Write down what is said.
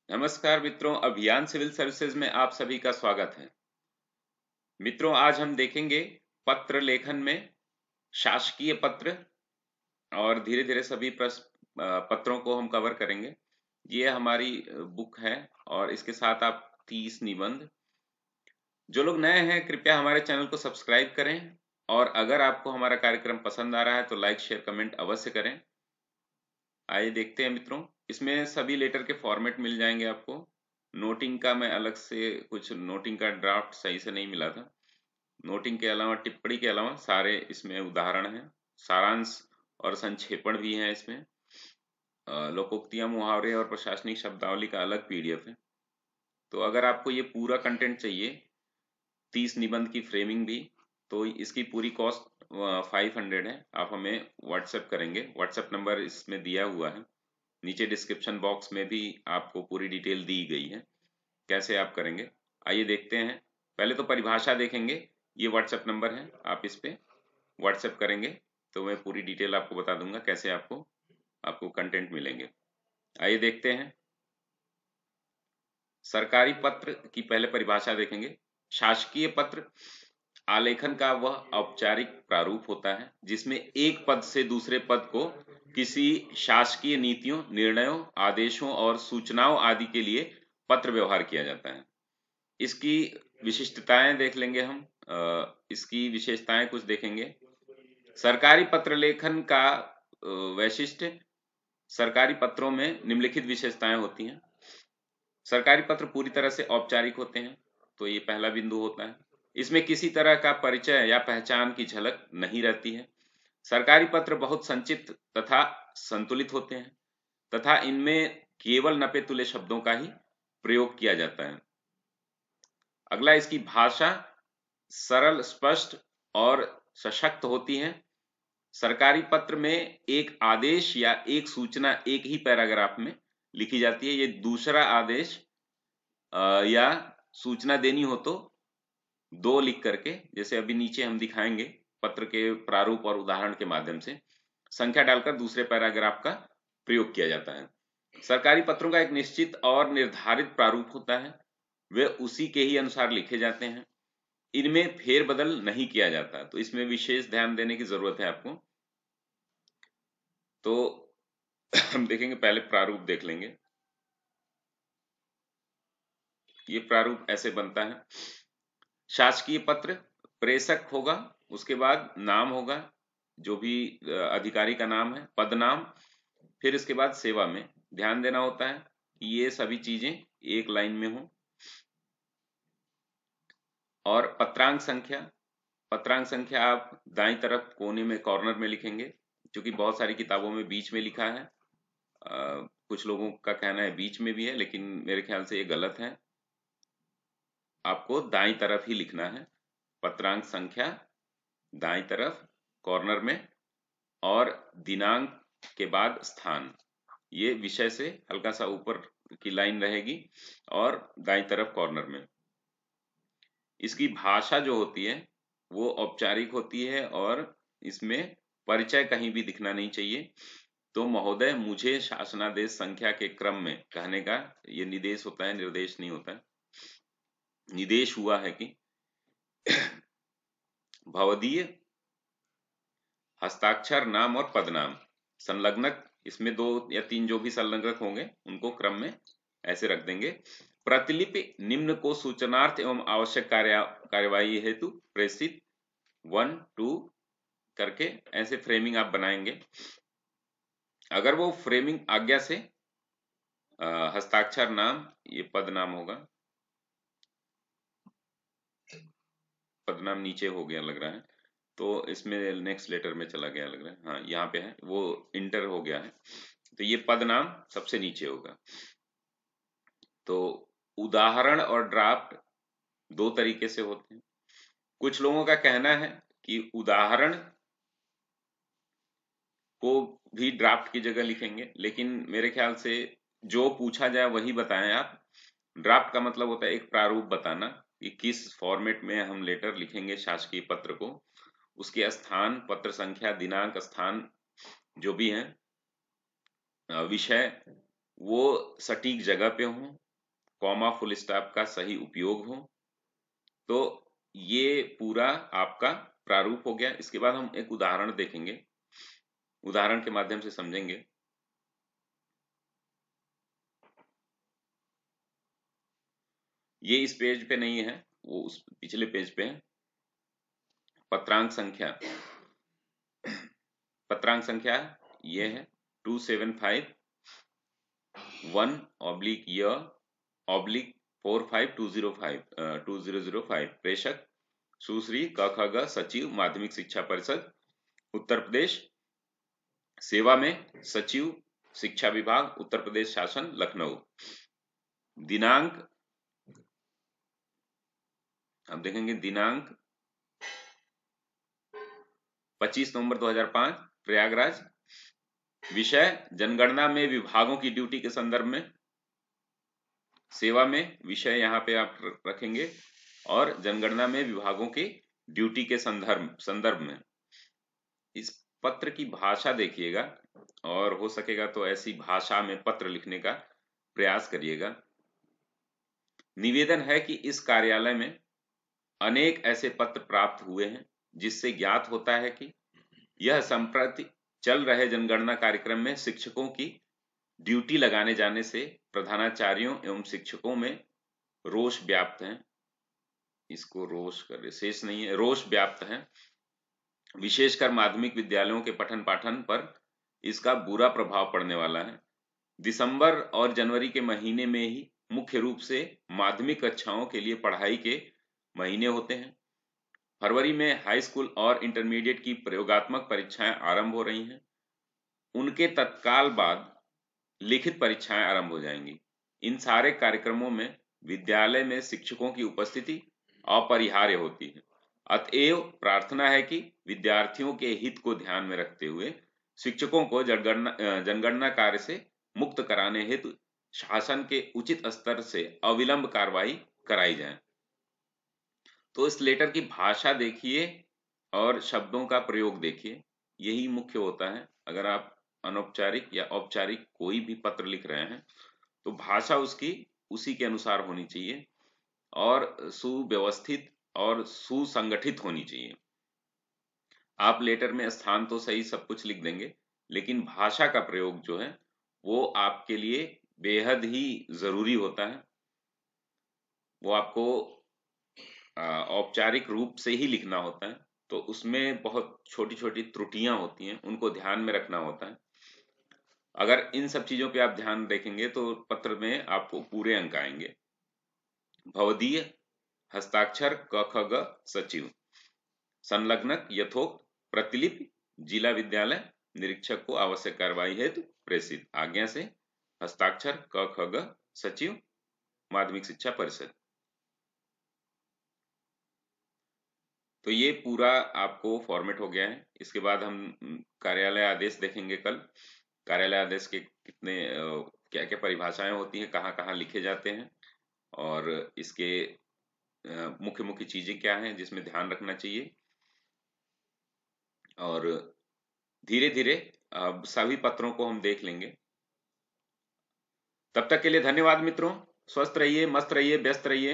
नमस्कार मित्रों, अभियान सिविल सर्विसेज में आप सभी का स्वागत है। मित्रों, आज हम देखेंगे पत्र लेखन में शासकीय पत्र और धीरे धीरे सभी पत्रों को हम कवर करेंगे। ये हमारी बुक है और इसके साथ आप 30 निबंध। जो लोग नए हैं कृपया हमारे चैनल को सब्सक्राइब करें और अगर आपको हमारा कार्यक्रम पसंद आ रहा है तो लाइक शेयर कमेंट अवश्य करें। आइए देखते हैं मित्रों, इसमें सभी लेटर के फॉर्मेट मिल जाएंगे आपको। नोटिंग का मैं अलग से कुछ नोटिंग का ड्राफ्ट सही से नहीं मिला था। नोटिंग के अलावा टिप्पणी के अलावा सारे इसमें उदाहरण हैं, सारांश और संक्षेपण भी है इसमें। लोकोक्तियां, मुहावरे और प्रशासनिक शब्दावली का अलग पीडीएफ है। तो अगर आपको ये पूरा कंटेंट चाहिए, 30 निबंध की फ्रेमिंग भी, तो इसकी पूरी कॉस्ट 500 है। आप हमें व्हाट्सएप करेंगे, व्हाट्सएप नंबर इसमें दिया हुआ है। नीचे डिस्क्रिप्शन बॉक्स में भी आपको पूरी डिटेल दी गई है कैसे आप करेंगे। आइए देखते हैं। पहले तो परिभाषा देखेंगे। ये व्हाट्सएप नंबर है, आप इस पे व्हाट्सएप करेंगे तो मैं पूरी डिटेल आपको बता दूंगा कैसे आपको कंटेंट मिलेंगे। आइए देखते हैं। सरकारी पत्र की पहले परिभाषा देखेंगे। शासकीय पत्र आलेखन का वह औपचारिक प्रारूप होता है जिसमें एक पद से दूसरे पद को किसी शासकीय नीतियों, निर्णयों, आदेशों और सूचनाओं आदि के लिए पत्र व्यवहार किया जाता है। इसकी विशिष्टताएं देख लेंगे हम। इसकी विशेषताएं कुछ देखेंगे। सरकारी पत्र लेखन का वैशिष्ट्य। सरकारी पत्रों में निम्नलिखित विशेषताएं होती हैं। सरकारी पत्र पूरी तरह से औपचारिक होते हैं, तो ये पहला बिंदु होता है। इसमें किसी तरह का परिचय या पहचान की झलक नहीं रहती है। सरकारी पत्र बहुत संक्षिप्त तथा संतुलित होते हैं तथा इनमें केवल नपे तुले शब्दों का ही प्रयोग किया जाता है। अगला, इसकी भाषा सरल, स्पष्ट और सशक्त होती है। सरकारी पत्र में एक आदेश या एक सूचना एक ही पैराग्राफ में लिखी जाती है। ये दूसरा आदेश या सूचना देनी हो तो दो लिख करके, जैसे अभी नीचे हम दिखाएंगे पत्र के प्रारूप और उदाहरण के माध्यम से, संख्या डालकर दूसरे पैराग्राफ का प्रयोग किया जाता है। सरकारी पत्रों का एक निश्चित और निर्धारित प्रारूप होता है, वे उसी के ही अनुसार लिखे जाते हैं। इनमें फेरबदल नहीं किया जाता, तो इसमें विशेष ध्यान देने की जरूरत है आपको। तो हम देखेंगे, पहले प्रारूप देख लेंगे। ये प्रारूप ऐसे बनता है। शासकीय पत्र, प्रेषक होगा, उसके बाद नाम होगा, जो भी अधिकारी का नाम है, पद नाम, फिर इसके बाद सेवा में ध्यान देना होता है कि ये सभी चीजें एक लाइन में हो। और पत्रांक संख्या, पत्रांक संख्या आप दाईं तरफ कोने में कॉर्नर में लिखेंगे, क्योंकि बहुत सारी किताबों में बीच में लिखा है। कुछ लोगों का कहना है बीच में भी है, लेकिन मेरे ख्याल से ये गलत है। आपको दाईं तरफ ही लिखना है। पत्रांक संख्या दाईं तरफ कॉर्नर में, और दिनांक के बाद स्थान, ये विषय से हल्का सा ऊपर की लाइन रहेगी और दाईं तरफ कॉर्नर में। इसकी भाषा जो होती है वो औपचारिक होती है और इसमें परिचय कहीं भी दिखना नहीं चाहिए। तो महोदय, मुझे शासनादेश संख्या के क्रम में कहने का ये निदेश होता है, निर्देश नहीं होता है। निदेश हुआ है कि भवदीय हस्ताक्षर, नाम और पदनाम संलग्नक, इसमें 2 या 3 जो भी संलग्नक होंगे उनको क्रम में ऐसे रख देंगे। प्रतिलिपि निम्न को सूचनार्थ एवं आवश्यक कार्यवाही हेतु प्रेषित 1 2 करके ऐसे फ्रेमिंग आप बनाएंगे। अगर वो फ्रेमिंग आज्ञा से हस्ताक्षर, नाम, ये पद नाम होगा, पदनाम नीचे हो गया लग रहा है, तो इसमें नेक्स्ट लेटर में चला गया लग रहा है। हाँ, यहाँ पे है, वो इंटर हो गया है, तो ये पदनाम सबसे नीचे होगा। तो उदाहरण और ड्राफ्ट 2 तरीके से होते हैं। कुछ लोगों का कहना है कि उदाहरण को भी ड्राफ्ट की जगह लिखेंगे, लेकिन मेरे ख्याल से जो पूछा जाए वही बताएं आप। ड्राफ्ट का मतलब होता है एक प्रारूप बताना कि किस फॉर्मेट में हम लेटर लिखेंगे शासकीय पत्र को, उसके स्थान, पत्र संख्या, दिनांक, स्थान जो भी है, विषय, वो सटीक जगह पे हो, कॉमा फुल स्टॉप का सही उपयोग हो। तो ये पूरा आपका प्रारूप हो गया। इसके बाद हम एक उदाहरण देखेंगे, उदाहरण के माध्यम से समझेंगे। ये इस पेज पे नहीं है, वो उस पिछले पेज पे है। पत्रांक संख्या, पत्रांक संख्या ये है 275/1/45205 प्रेषक सुश्री क ख ग सचिव माध्यमिक शिक्षा परिषद उत्तर प्रदेश, सेवा में सचिव शिक्षा विभाग उत्तर प्रदेश शासन लखनऊ। दिनांक, अब देखेंगे दिनांक 25 नवंबर 2005 प्रयागराज। विषय जनगणना में विभागों की ड्यूटी के संदर्भ में। सेवा में विषय यहाँ पे आप रखेंगे और जनगणना में विभागों की ड्यूटी के संदर्भ में। इस पत्र की भाषा देखिएगा और हो सकेगा तो ऐसी भाषा में पत्र लिखने का प्रयास करिएगा। निवेदन है कि इस कार्यालय में अनेक ऐसे पत्र प्राप्त हुए हैं जिससे ज्ञात होता है कि यह संप्रति चल रहे जनगणना कार्यक्रम में शिक्षकों की ड्यूटी लगाने जाने से प्रधानाचार्यों एवं शिक्षकों में रोष व्याप्त है। इसको रोष कर शेष नहीं है, रोष व्याप्त है। विशेषकर माध्यमिक विद्यालयों के पठन पाठन पर इसका बुरा प्रभाव पड़ने वाला है। दिसंबर और जनवरी के महीने में ही मुख्य रूप से माध्यमिक कक्षाओं के लिए पढ़ाई के महीने होते हैं। फरवरी में हाई स्कूल और इंटरमीडिएट की प्रयोगात्मक परीक्षाएं आरंभ हो रही हैं। उनके तत्काल बाद लिखित परीक्षाएं आरंभ हो जाएंगी। इन सारे कार्यक्रमों में विद्यालय में शिक्षकों की उपस्थिति अपरिहार्य होती है। अतएव प्रार्थना है कि विद्यार्थियों के हित को ध्यान में रखते हुए शिक्षकों को जनगणना कार्य से मुक्त कराने हेतु शासन के उचित स्तर से अविलंब कार्रवाई कराई जाए। तो इस लेटर की भाषा देखिए और शब्दों का प्रयोग देखिए, यही मुख्य होता है। अगर आप अनौपचारिक या औपचारिक कोई भी पत्र लिख रहे हैं तो भाषा उसकी उसी के अनुसार होनी चाहिए और सुव्यवस्थित और सुसंगठित होनी चाहिए। आप लेटर में स्थान तो सही सब कुछ लिख देंगे, लेकिन भाषा का प्रयोग जो है वो आपके लिए बेहद ही जरूरी होता है। वो आपको औपचारिक रूप से ही लिखना होता है, तो उसमें बहुत छोटी छोटी त्रुटियां होती हैं, उनको ध्यान में रखना होता है। अगर इन सब चीजों पे आप ध्यान देखेंगे तो पत्र में आपको पूरे अंक आएंगे। भवदीय हस्ताक्षर क ख ग सचिव, संलग्नक यथोक्त प्रतिलिपि जिला विद्यालय निरीक्षक को आवश्यक कार्रवाई हेतु प्रेषित। आज्ञा से हस्ताक्षर क ख ग सचिव माध्यमिक शिक्षा परिषद। तो ये पूरा आपको फॉर्मेट हो गया है। इसके बाद हम कार्यालय आदेश देखेंगे कल। कार्यालय आदेश के कितने क्या क्या परिभाषाएं होती हैं, कहाँ कहाँ लिखे जाते हैं और इसके मुख्य मुख्य चीजें क्या हैं जिसमें ध्यान रखना चाहिए। और धीरे धीरे सभी पत्रों को हम देख लेंगे। तब तक के लिए धन्यवाद मित्रों। स्वस्थ रहिए, मस्त रहिए, व्यस्त रहिए।